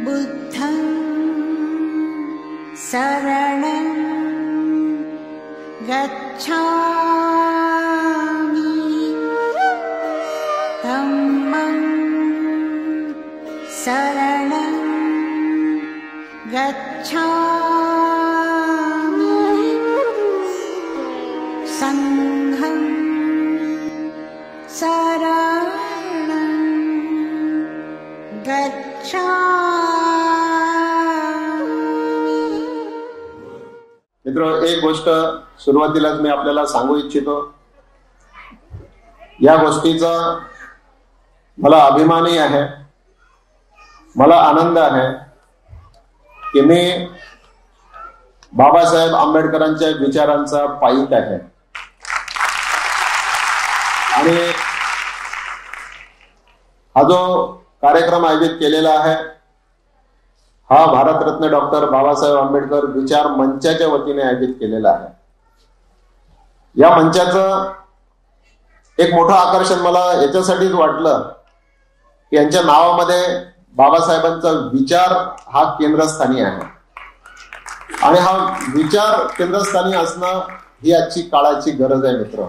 बुद्धं शरणं गच्छामि धम्मं शरणं गच्छामि संघं शरणं गच्छामि। मित्र, एक गोष्ट सुरुवातीलाच मी आपल्याला सांगू इच्छितो। या गोष्टीचा मला अभिमानही आहे, मला आनंद आहे की मी बाबासाहेब आंबेडकरांच्या विचारांचा पाईक आहे आणि हा जो कार्यक्रम आयोजित केलेला आहे हा भारतरत्न डॉक्टर बाबासाहेब आंबेडकर विचार मंचाच्या वतीने आयोजित केलेला आहे। या मंचाचं एक मोठं आकर्षण मला याच्यासाठीच वाटलं की यांच्या नावामध्ये बाबासाहेबांचा विचार हा केंद्रस्थानी आहे आणि हा विचार केंद्रस्थानी असणं ही आजची काळाची गरज आहे मित्र।